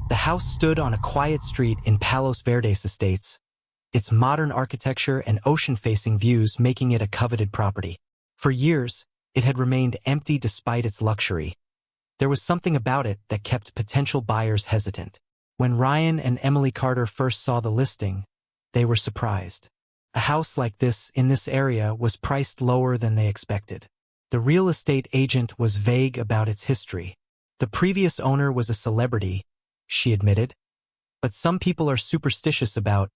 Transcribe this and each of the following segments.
The house stood on a quiet street in Palos Verdes Estates, its modern architecture and ocean-facing views making it a coveted property. For years, it had remained empty despite its luxury. There was something about it that kept potential buyers hesitant. When Ryan and Emily Carter first saw the listing, they were surprised. A house like this in this area was priced lower than they expected. The real estate agent was vague about its history. The previous owner was a celebrity, she admitted. But some people are superstitious about,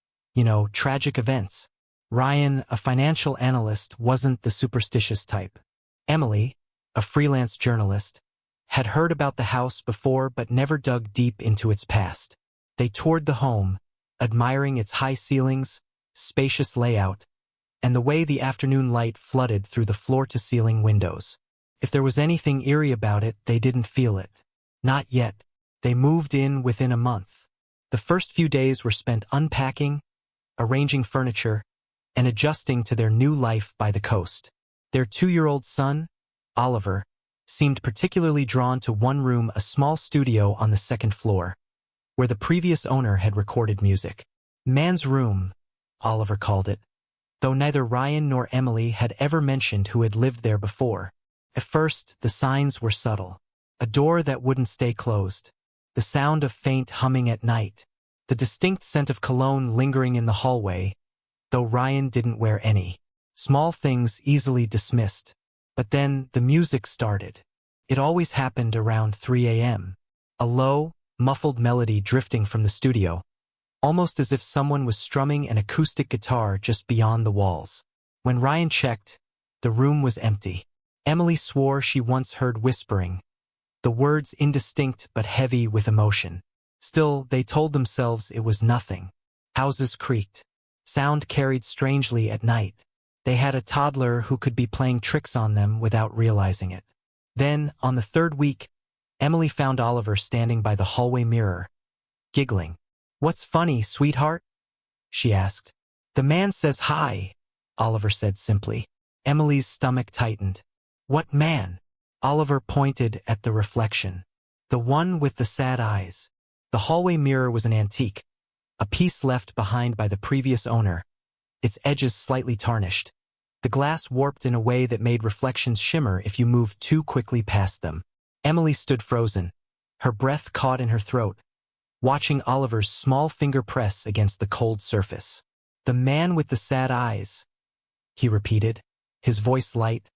tragic events. Ryan, a financial analyst, wasn't the superstitious type. Emily, a freelance journalist, had heard about the house before but never dug deep into its past. They toured the home, admiring its high ceilings, spacious layout, and the way the afternoon light flooded through the floor-to-ceiling windows. If there was anything eerie about it, they didn't feel it. Not yet. They moved in within a month. The first few days were spent unpacking, arranging furniture, and adjusting to their new life by the coast. Their 2-year-old son, Oliver, seemed particularly drawn to one room, a small studio on the second floor, where the previous owner had recorded music. Man's room, Oliver called it, though neither Ryan nor Emily had ever mentioned who had lived there before. At first, the signs were subtle. A door that wouldn't stay closed, the sound of faint humming at night, the distinct scent of cologne lingering in the hallway, though Ryan didn't wear any. Small things easily dismissed. But then the music started. It always happened around 3 a.m. A low, muffled melody drifting from the studio, almost as if someone was strumming an acoustic guitar just beyond the walls. When Ryan checked, the room was empty. Emily swore she once heard whispering, the words indistinct but heavy with emotion. Still, they told themselves it was nothing. Houses creaked. Sound carried strangely at night. They had a toddler who could be playing tricks on them without realizing it. Then, on the third week, Emily found Oliver standing by the hallway mirror, giggling. "What's funny, sweetheart?" she asked. "The man says hi," Oliver said simply. Emily's stomach tightened. "What man?" Oliver pointed at the reflection. "The one with the sad eyes." The hallway mirror was an antique, a piece left behind by the previous owner, its edges slightly tarnished. The glass warped in a way that made reflections shimmer if you moved too quickly past them. Emily stood frozen, her breath caught in her throat, watching Oliver's small finger press against the cold surface. "The man with the sad eyes," he repeated, his voice light,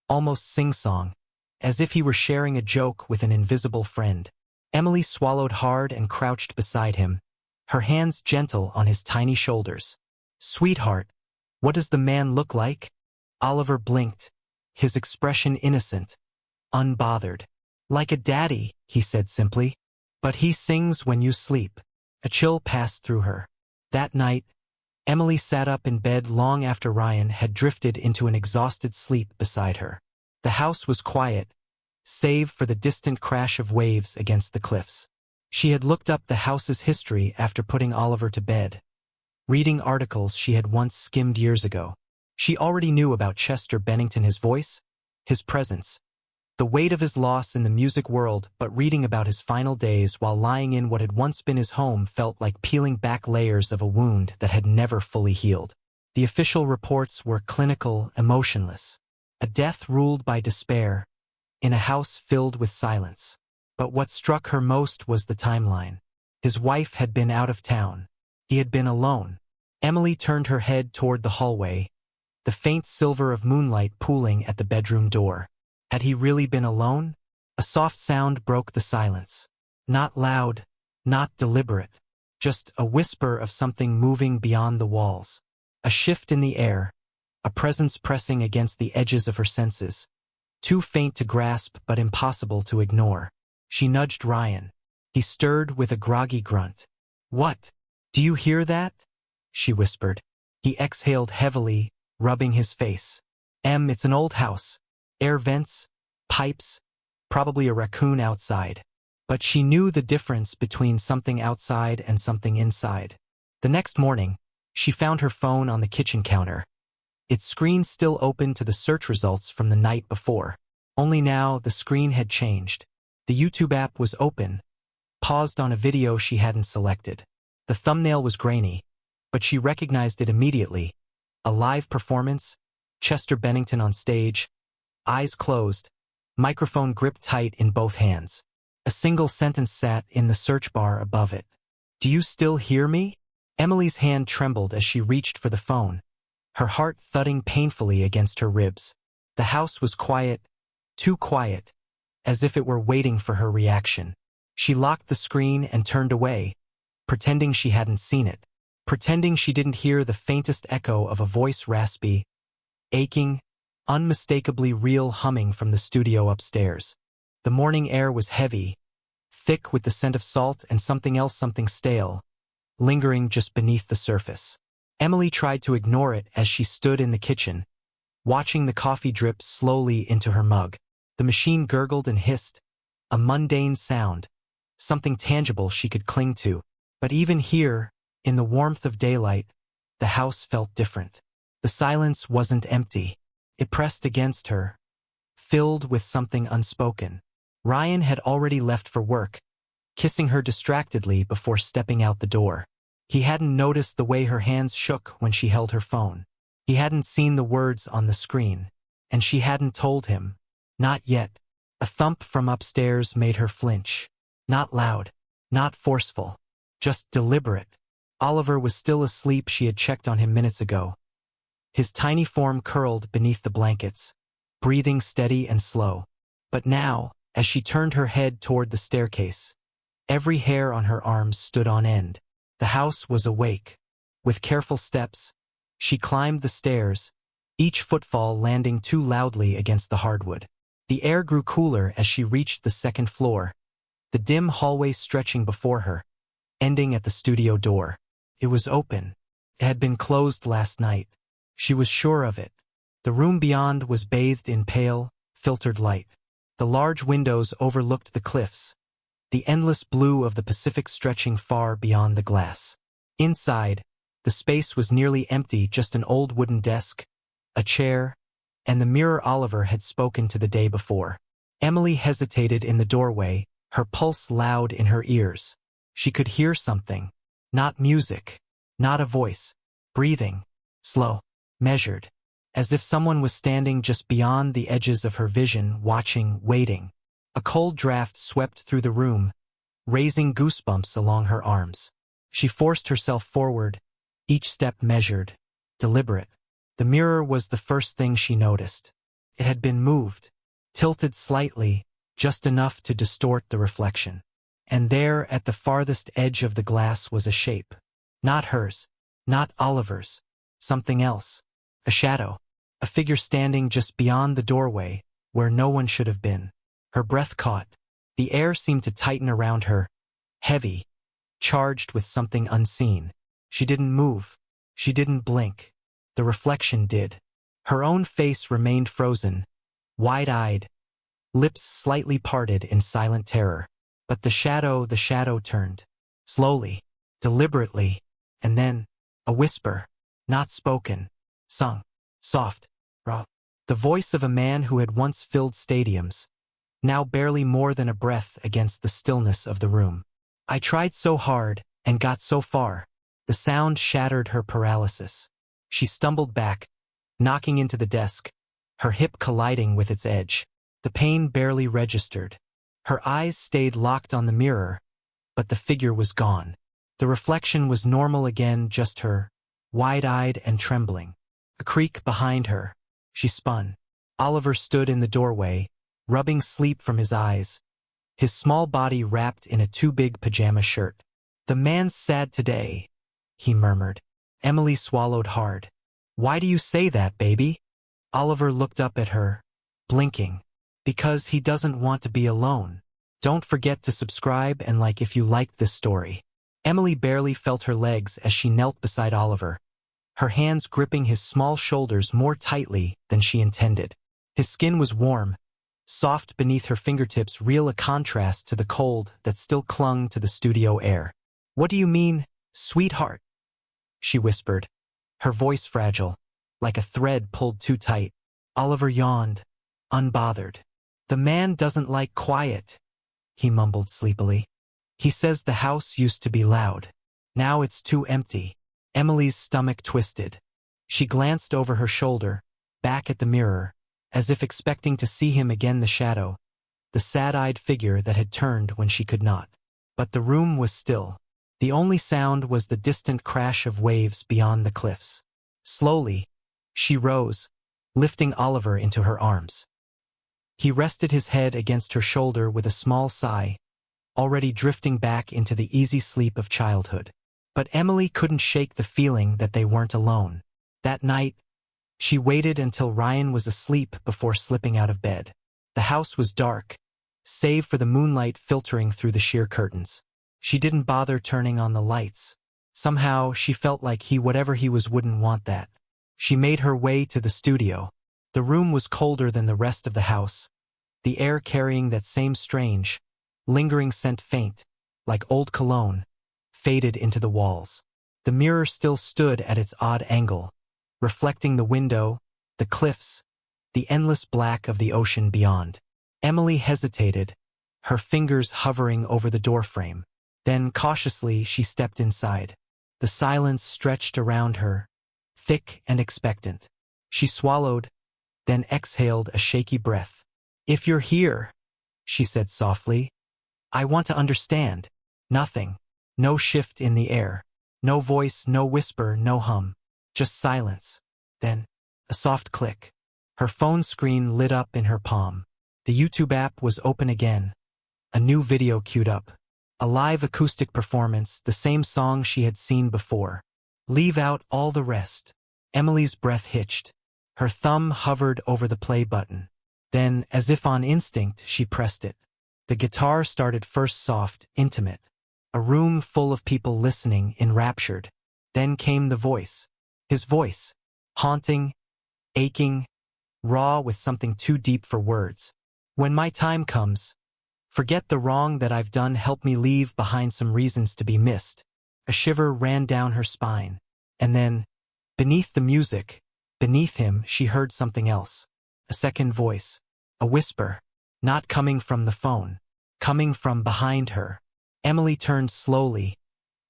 almost sing-song, as if he were sharing a joke with an invisible friend. Emily swallowed hard and crouched beside him, her hands gentle on his tiny shoulders. "Sweetheart, what does the man look like?" Oliver blinked, his expression innocent, unbothered. "Like a daddy," he said simply. "But he sings when you sleep." A chill passed through her. That night, Emily sat up in bed long after Ryan had drifted into an exhausted sleep beside her. The house was quiet, save for the distant crash of waves against the cliffs. She had looked up the house's history after putting Oliver to bed, reading articles she had once skimmed years ago. She already knew about Chester Bennington, his voice, his presence, the weight of his loss in the music world, but reading about his final days while lying in what had once been his home felt like peeling back layers of a wound that had never fully healed. The official reports were clinical, emotionless. A death ruled by despair, in a house filled with silence. But what struck her most was the timeline. His wife had been out of town. He had been alone. Emily turned her head toward the hallway, the faint silver of moonlight pooling at the bedroom door. Had he really been alone? A soft sound broke the silence. Not loud, not deliberate, just a whisper of something moving beyond the walls. A shift in the air, a presence pressing against the edges of her senses, too faint to grasp but impossible to ignore. She nudged Ryan. He stirred with a groggy grunt. "What? Do you hear that?" she whispered. He exhaled heavily, rubbing his face. It's an old house. Air vents, pipes, probably a raccoon outside." But she knew the difference between something outside and something inside. The next morning, she found her phone on the kitchen counter, its screen still open to the search results from the night before. Only now the screen had changed. The YouTube app was open, paused on a video she hadn't selected. The thumbnail was grainy, but she recognized it immediately. A live performance, Chester Bennington on stage, eyes closed, microphone gripped tight in both hands. A single sentence sat in the search bar above it. "Do you still hear me?" Emily's hand trembled as she reached for the phone, her heart thudding painfully against her ribs. The house was quiet, too quiet, as if it were waiting for her reaction. She locked the screen and turned away, pretending she hadn't seen it, pretending she didn't hear the faintest echo of a voice, raspy, aching, unmistakably real, humming from the studio upstairs. The morning air was heavy, thick with the scent of salt and something else, something stale, lingering just beneath the surface. Emily tried to ignore it as she stood in the kitchen, watching the coffee drip slowly into her mug. The machine gurgled and hissed, a mundane sound, something tangible she could cling to. But even here, in the warmth of daylight, the house felt different. The silence wasn't empty. It pressed against her, filled with something unspoken. Ryan had already left for work, kissing her distractedly before stepping out the door. He hadn't noticed the way her hands shook when she held her phone. He hadn't seen the words on the screen, and she hadn't told him. Not yet. A thump from upstairs made her flinch. Not loud, not forceful, just deliberate. Oliver was still asleep. She had checked on him minutes ago. His tiny form curled beneath the blankets, breathing steady and slow. But now, as she turned her head toward the staircase, every hair on her arms stood on end. The house was awake. With careful steps, she climbed the stairs, each footfall landing too loudly against the hardwood. The air grew cooler as she reached the second floor, the dim hallway stretching before her, ending at the studio door. It was open. It had been closed last night. She was sure of it. The room beyond was bathed in pale, filtered light. The large windows overlooked the cliffs, the endless blue of the Pacific stretching far beyond the glass. Inside, the space was nearly empty, just an old wooden desk, a chair, and the mirror Oliver had spoken to the day before. Emily hesitated in the doorway, her pulse loud in her ears. She could hear something. Not music, not a voice. Breathing, slow, measured, as if someone was standing just beyond the edges of her vision, watching, waiting. A cold draft swept through the room, raising goosebumps along her arms. She forced herself forward, each step measured, deliberate. The mirror was the first thing she noticed. It had been moved, tilted slightly, just enough to distort the reflection. And there, at the farthest edge of the glass, was a shape. Not hers, not Oliver's, something else. A shadow, a figure standing just beyond the doorway, where no one should have been. Her breath caught. The air seemed to tighten around her, heavy, charged with something unseen. She didn't move. She didn't blink. The reflection did. Her own face remained frozen, wide-eyed, lips slightly parted in silent terror. But the shadow turned. Slowly, deliberately, and then, a whisper, not spoken, sung, soft, raw. The voice of a man who had once filled stadiums, now barely more than a breath against the stillness of the room. "I tried so hard, and got so far." The sound shattered her paralysis. She stumbled back, knocking into the desk, her hip colliding with its edge. The pain barely registered. Her eyes stayed locked on the mirror, but the figure was gone. The reflection was normal again, just her, wide-eyed and trembling. A creak behind her. She spun. Oliver stood in the doorway, rubbing sleep from his eyes, his small body wrapped in a too-big pajama shirt. "The man's sad today," he murmured. Emily swallowed hard. "Why do you say that, baby?" Oliver looked up at her, blinking. "Because he doesn't want to be alone. Don't forget to subscribe and like if you liked this story." Emily barely felt her legs as she knelt beside Oliver, her hands gripping his small shoulders more tightly than she intended. His skin was warm, soft beneath her fingertips, real a contrast to the cold that still clung to the studio air. "What do you mean, sweetheart?" she whispered, her voice fragile, like a thread pulled too tight. Oliver yawned, unbothered. "The man doesn't like quiet," he mumbled sleepily. He says the house used to be loud. Now it's too empty. Emily's stomach twisted. She glanced over her shoulder, back at the mirror, as if expecting to see him again, the shadow, the sad-eyed figure that had turned when she could not. But the room was still. The only sound was the distant crash of waves beyond the cliffs. Slowly, she rose, lifting Oliver into her arms. He rested his head against her shoulder with a small sigh, already drifting back into the easy sleep of childhood. But Emily couldn't shake the feeling that they weren't alone. That night, she waited until Ryan was asleep before slipping out of bed. The house was dark, save for the moonlight filtering through the sheer curtains. She didn't bother turning on the lights. Somehow, she felt like whatever he was, wouldn't want that. She made her way to the studio. The room was colder than the rest of the house, the air carrying that same strange, lingering scent, faint, like old cologne, faded into the walls. The mirror still stood at its odd angle, reflecting the window, the cliffs, the endless black of the ocean beyond. Emily hesitated, her fingers hovering over the doorframe. Then, cautiously, she stepped inside. The silence stretched around her, thick and expectant. She swallowed, then exhaled a shaky breath. "If you're here," she said softly, "I want to understand." Nothing. No shift in the air. No voice, no whisper, no hum. Just silence. Then, a soft click. Her phone screen lit up in her palm. The YouTube app was open again. A new video queued up. A live acoustic performance, the same song she had seen before. "Leave out all the rest." Emily's breath hitched. Her thumb hovered over the play button. Then, as if on instinct, she pressed it. The guitar started, first soft, intimate. A room full of people listening, enraptured. Then came the voice. His voice. Haunting, aching, raw, with something too deep for words. "When my time comes, forget the wrong that I've done, help me leave behind some reasons to be missed." A shiver ran down her spine. And then, beneath the music, beneath him, she heard something else. A second voice. A whisper. Not coming from the phone. Coming from behind her. Emily turned slowly.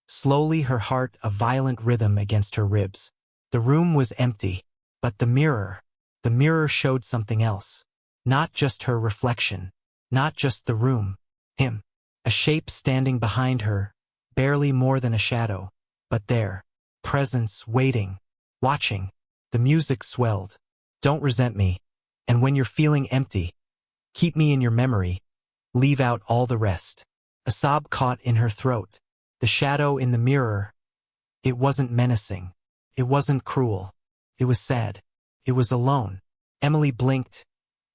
Slowly, her heart a violent rhythm against her ribs. The room was empty. But the mirror showed something else. Not just her reflection. Not just the room. Him. A shape standing behind her, barely more than a shadow. But there. Presence, waiting. Watching. The music swelled. "Don't resent me. And when you're feeling empty, keep me in your memory. Leave out all the rest." A sob caught in her throat. The shadow in the mirror. It wasn't menacing. It wasn't cruel. It was sad. It was alone. Emily blinked,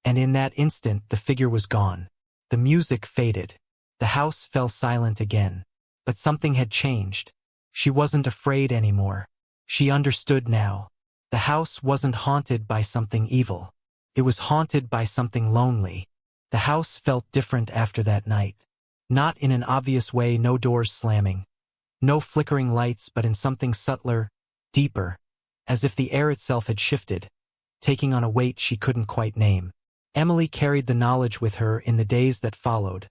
and in that instant the figure was gone. The music faded. The house fell silent again. But something had changed. She wasn't afraid anymore. She understood now. The house wasn't haunted by something evil. It was haunted by something lonely. The house felt different after that night. Not in an obvious way, no doors slamming. No flickering lights, but in something subtler, deeper, as if the air itself had shifted, taking on a weight she couldn't quite name. Emily carried the knowledge with her in the days that followed.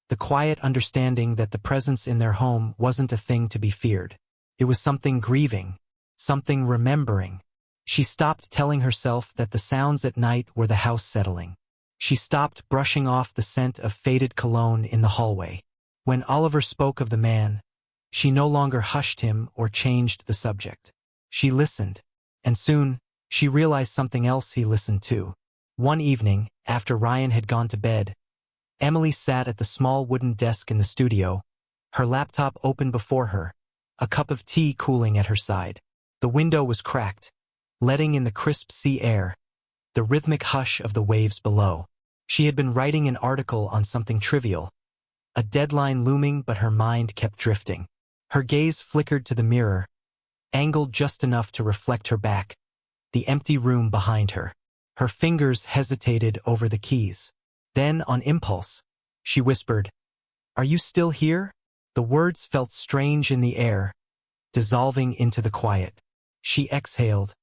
The quiet understanding that the presence in their home wasn't a thing to be feared. It was something grieving, something remembering. She stopped telling herself that the sounds at night were the house settling. She stopped brushing off the scent of faded cologne in the hallway. When Oliver spoke of the man, she no longer hushed him or changed the subject. She listened, and soon, she realized something else he listened to. One evening, after Ryan had gone to bed, Emily sat at the small wooden desk in the studio, her laptop open before her, a cup of tea cooling at her side. The window was cracked, letting in the crisp sea air, the rhythmic hush of the waves below. She had been writing an article on something trivial, a deadline looming, but her mind kept drifting. Her gaze flickered to the mirror, angled just enough to reflect her back, the empty room behind her. Her fingers hesitated over the keys. Then, on impulse, she whispered, "Are you still here?" The words felt strange in the air, dissolving into the quiet. She exhaled,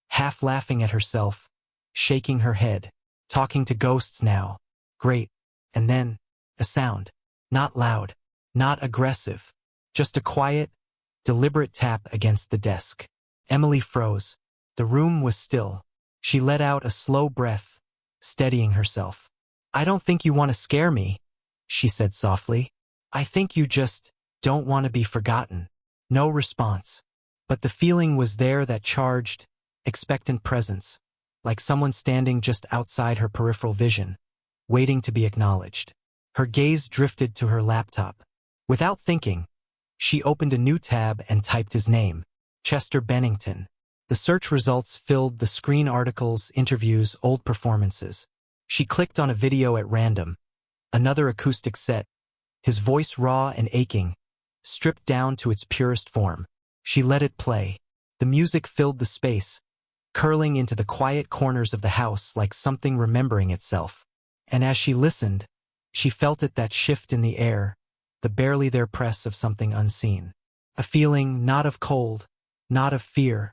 half laughing at herself, shaking her head. Talking to ghosts now. Great. And then, a sound. Not loud. Not aggressive. Just a quiet, deliberate tap against the desk. Emily froze. The room was still. She let out a slow breath, steadying herself. "I don't think you want to scare me," she said softly. "I think you just don't want to be forgotten." No response. But the feeling was there, that charged, expectant presence, like someone standing just outside her peripheral vision, waiting to be acknowledged. Her gaze drifted to her laptop. Without thinking, she opened a new tab and typed his name, Chester Bennington. The search results filled the screen: articles, interviews, old performances. She clicked on a video at random, another acoustic set, his voice raw and aching, stripped down to its purest form. She let it play. The music filled the space, curling into the quiet corners of the house like something remembering itself. And as she listened, she felt it, that shift in the air, the barely there press of something unseen. A feeling not of cold, not of fear,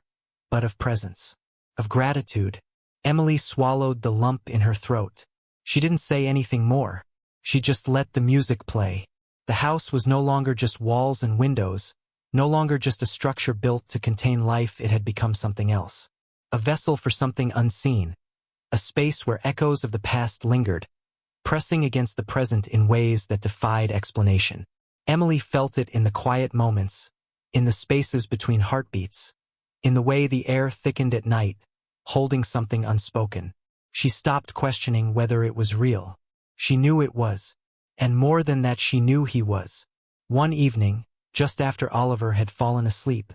but of presence, of gratitude. Emily swallowed the lump in her throat. She didn't say anything more. She just let the music play. The house was no longer just walls and windows, no longer just a structure built to contain life. It had become something else. A vessel for something unseen. A space where echoes of the past lingered, pressing against the present in ways that defied explanation. Emily felt it in the quiet moments, in the spaces between heartbeats, in the way the air thickened at night, holding something unspoken. She stopped questioning whether it was real. She knew it was. And more than that, she knew he was. One evening, just after Oliver had fallen asleep,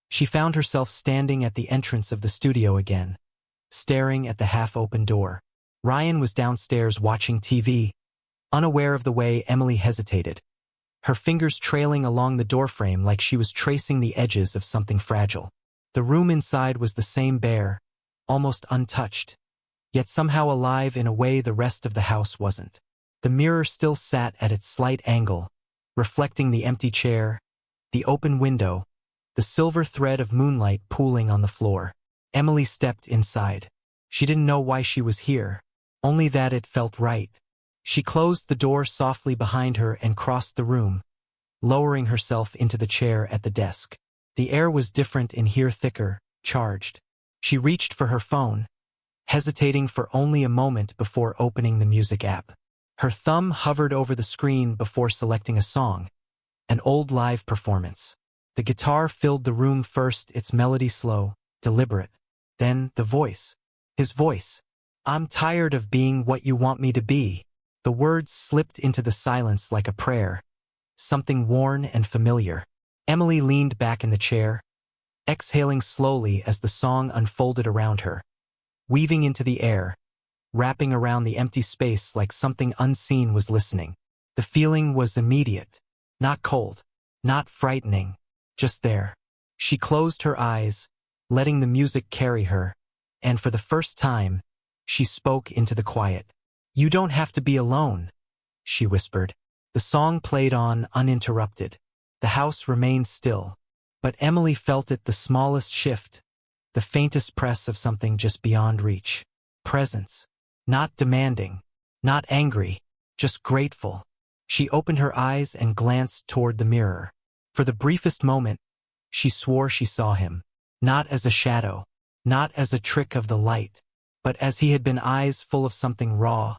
she found herself standing at the entrance of the studio again, staring at the half-open door. Ryan was downstairs watching TV, unaware of the way Emily hesitated, her fingers trailing along the doorframe like she was tracing the edges of something fragile. The room inside was the same, bare, almost untouched, yet somehow alive in a way the rest of the house wasn't. The mirror still sat at its slight angle, reflecting the empty chair, the open window, the silver thread of moonlight pooling on the floor. Emily stepped inside. She didn't know why she was here, only that it felt right. She closed the door softly behind her and crossed the room, lowering herself into the chair at the desk. The air was different in here, thicker, charged. She reached for her phone, hesitating for only a moment before opening the music app. Her thumb hovered over the screen before selecting a song, an old live performance. The guitar filled the room first, its melody slow, deliberate. Then the voice. His voice. "I'm tired of being what you want me to be." The words slipped into the silence like a prayer, something worn and familiar. Emily leaned back in the chair, exhaling slowly as the song unfolded around her, weaving into the air, wrapping around the empty space like something unseen was listening. The feeling was immediate, not cold, not frightening, just there. She closed her eyes, letting the music carry her, and for the first time, she spoke into the quiet. "You don't have to be alone," she whispered. The song played on uninterrupted. The house remained still, but Emily felt it, the smallest shift, the faintest press of something just beyond reach. Presence. Not demanding, not angry, just grateful. She opened her eyes and glanced toward the mirror. For the briefest moment, she swore she saw him, not as a shadow, not as a trick of the light, but as he had been, eyes full of something raw,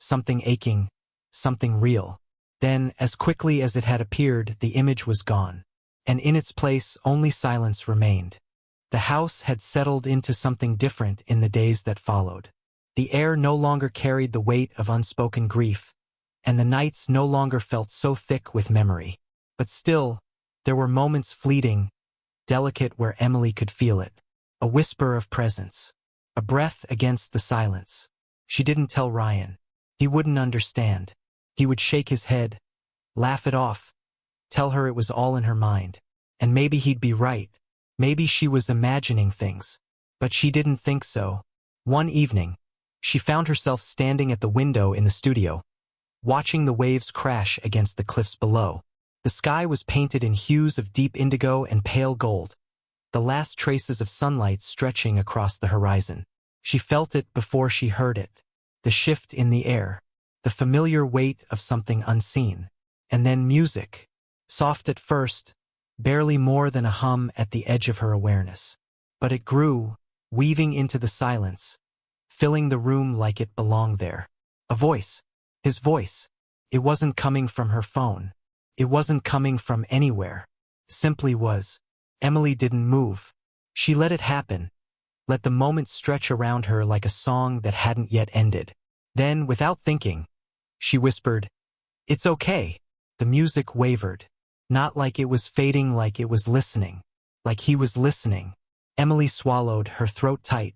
something aching, something real. Then, as quickly as it had appeared, the image was gone, and in its place only silence remained. The house had settled into something different in the days that followed. The air no longer carried the weight of unspoken grief, and the nights no longer felt so thick with memory. But still, there were moments, fleeting, delicate, where Emily could feel it. A whisper of presence, a breath against the silence. She didn't tell Ryan. He wouldn't understand. He would shake his head, laugh it off, tell her it was all in her mind. And maybe he'd be right. Maybe she was imagining things. But she didn't think so. One evening, she found herself standing at the window in the studio, watching the waves crash against the cliffs below. The sky was painted in hues of deep indigo and pale gold, the last traces of sunlight stretching across the horizon. She felt it before she heard it, the shift in the air, the familiar weight of something unseen. And then music. Soft at first, barely more than a hum at the edge of her awareness. But it grew, weaving into the silence, filling the room like it belonged there. A voice. His voice. It wasn't coming from her phone. It wasn't coming from anywhere. Simply was. Emily didn't move. She let it happen. Let the moment stretch around her like a song that hadn't yet ended. Then, without thinking, she whispered, "It's okay." The music wavered. Not like it was fading, like it was listening. Like he was listening. Emily swallowed, her throat tight.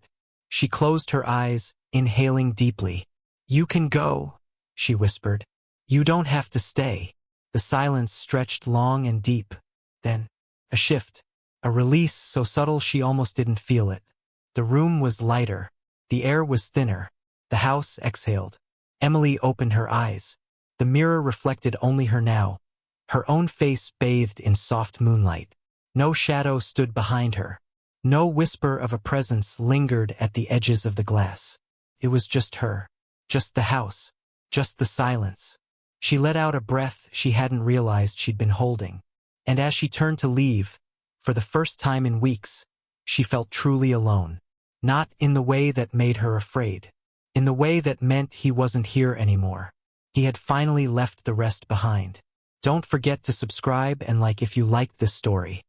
She closed her eyes, inhaling deeply. "You can go," she whispered. "You don't have to stay." The silence stretched long and deep. Then, a shift. A release so subtle she almost didn't feel it. The room was lighter. The air was thinner. The house exhaled. Emily opened her eyes. The mirror reflected only her now. Her own face bathed in soft moonlight. No shadow stood behind her. No whisper of a presence lingered at the edges of the glass. It was just her. Just the house. Just the silence. She let out a breath she hadn't realized she'd been holding. And as she turned to leave, for the first time in weeks, she felt truly alone. Not in the way that made her afraid. In the way that meant he wasn't here anymore. He had finally left the rest behind. Don't forget to subscribe and like if you liked this story.